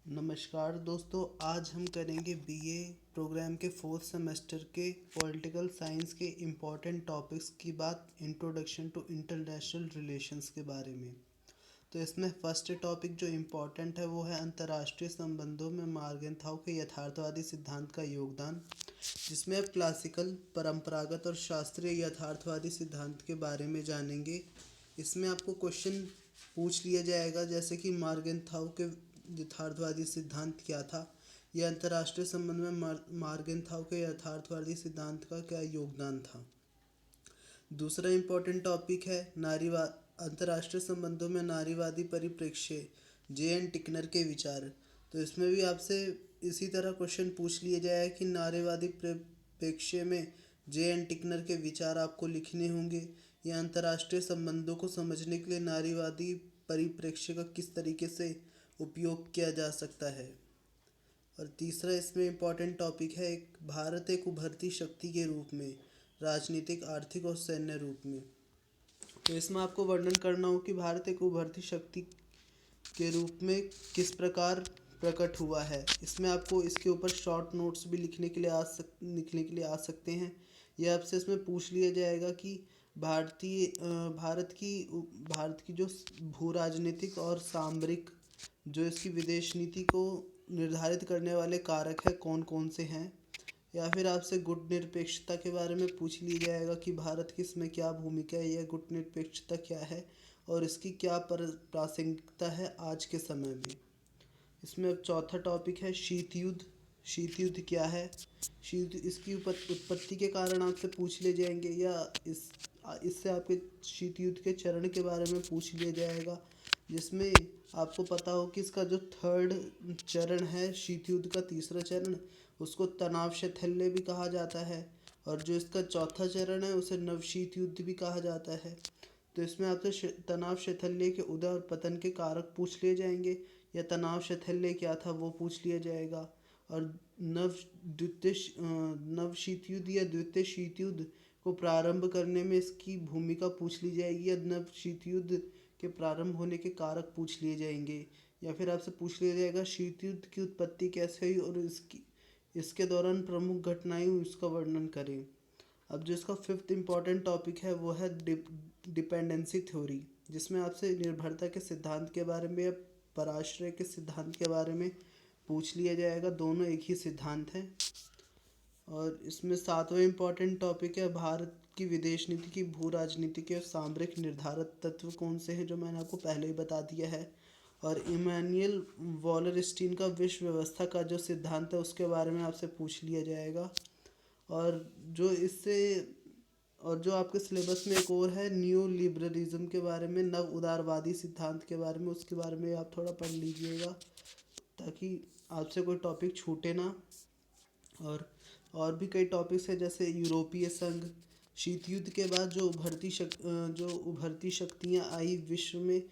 नमस्कार दोस्तों, आज हम करेंगे बीए प्रोग्राम के फोर्थ सेमेस्टर के पॉलिटिकल साइंस के इम्पोर्टेंट टॉपिक्स की बात, इंट्रोडक्शन टू इंटरनेशनल रिलेशंस के बारे में। तो इसमें फर्स्ट टॉपिक जो इम्पोर्टेंट है वो है अंतर्राष्ट्रीय संबंधों में मार्गेंथाउ के यथार्थवादी सिद्धांत का योगदान, जिसमें अब क्लासिकल, परंपरागत और शास्त्रीय यथार्थवादी सिद्धांत के बारे में जानेंगे। इसमें आपको क्वेश्चन पूछ लिया जाएगा जैसे कि मार्गेंथाउ के यथार्थवादी सिद्धांत क्या था, यह अंतर्राष्ट्रीय संबंध में मार्गेंथाउ के यथार्थवादी सिद्धांत का क्या योगदान था। दूसरा इम्पोर्टेंट टॉपिक है नारीवाद, अंतर्राष्ट्रीय संबंधों में नारीवादी परिप्रेक्ष्य, जे एन टिकनर के विचार। तो इसमें भी आपसे इसी तरह क्वेश्चन पूछ लिया जाए कि नारीवादी परिप्रेक्ष्य में जे एन टिकनर के विचार आपको लिखने होंगे, या अंतर्राष्ट्रीय संबंधों को समझने के लिए नारीवादी परिप्रेक्ष्य का किस तरीके से उपयोग किया जा सकता है। और तीसरा इसमें इम्पॉर्टेंट टॉपिक है भारत एक उभरती शक्ति के रूप में, राजनीतिक, आर्थिक और सैन्य रूप में। तो इसमें आपको वर्णन करना हो कि भारत एक उभरती शक्ति के रूप में किस प्रकार प्रकट हुआ है। इसमें आपको इसके ऊपर शॉर्ट नोट्स भी लिखने के लिए आ सकते हैं। यह आपसे इसमें पूछ लिया जाएगा कि भारत की जो भू राजनीतिक और सामरिक, जो इसकी विदेश नीति को निर्धारित करने वाले कारक है, कौन कौन से हैं। या फिर आपसे गुट निरपेक्षता के बारे में पूछ लिया जाएगा कि भारत की इसमें क्या भूमिका है, यह गुट निरपेक्षता क्या है और इसकी क्या प्रासंगिकता है आज के समय में। इसमें अब चौथा टॉपिक है शीत युद्ध। शीत युद्ध क्या है, इसकी उत्पत्ति के कारण आपसे पूछ लिए जाएंगे, या इससे आपके शीत युद्ध के चरण के बारे में पूछ लिया जाएगा, जिसमें आपको पता हो कि इसका जो थर्ड चरण है शीत युद्ध का, तीसरा चरण, उसको तनाव शैथिल्य भी कहा जाता है, और जो इसका चौथा चरण है उसे नवशीत युद्ध भी कहा जाता है। तो इसमें आपसे तनाव शैथिल्य के उदय और पतन के कारक पूछ लिए जाएंगे, या तनाव शैथिल्य क्या था वो पूछ लिया जाएगा। और नव शीत युद्ध या द्वितीय शीत युद्ध को प्रारंभ करने में इसकी भूमिका पूछ ली जाएगी, या नव शीत युद्ध के प्रारंभ होने के कारक पूछ लिए जाएंगे। या फिर आपसे पूछ लिया जाएगा शीत युद्ध की उत्पत्ति कैसे हुई और इसके दौरान प्रमुख घटनाएं हुई, उसका वर्णन करें। अब जो इसका फिफ्थ इम्पॉर्टेंट टॉपिक है वो है डिपेंडेंसी थ्योरी, जिसमें आपसे निर्भरता के सिद्धांत के बारे में या पराश्रय के सिद्धांत के बारे में पूछ लिया जाएगा। दोनों एक ही सिद्धांत हैं। और इसमें सातवां इम्पॉर्टेंट टॉपिक है भारत की विदेश नीति की भू राजनीतिक और सामरिक निर्धारक तत्व कौन से हैं, जो मैंने आपको पहले ही बता दिया है। और इमैनुअल वॉलरस्टीन का विश्व व्यवस्था का जो सिद्धांत है उसके बारे में आपसे पूछ लिया जाएगा। और जो आपके सिलेबस में एक और है न्यू लिबरलिज्म के बारे में, नव उदारवादी सिद्धांत के बारे में, उसके बारे में आप थोड़ा पढ़ लीजिएगा ताकि आपसे कोई टॉपिक छूटे ना। और भी कई टॉपिक्स हैं जैसे यूरोपीय संघ, शीत युद्ध के बाद जो उभरती शक्तियाँ आई विश्व में,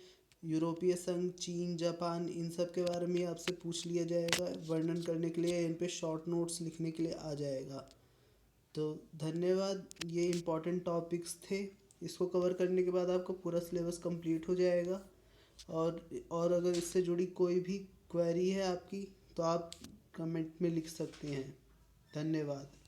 यूरोपीय संघ, चीन, जापान, इन सब के बारे में आपसे पूछ लिया जाएगा। वर्णन करने के लिए इन पे शॉर्ट नोट्स लिखने के लिए आ जाएगा। तो धन्यवाद, ये इम्पॉर्टेंट टॉपिक्स थे। इसको कवर करने के बाद आपका पूरा सिलेबस कंप्लीट हो जाएगा। और अगर इससे जुड़ी कोई भी क्वेरी है आपकी तो आप कमेंट में लिख सकते हैं। धन्यवाद।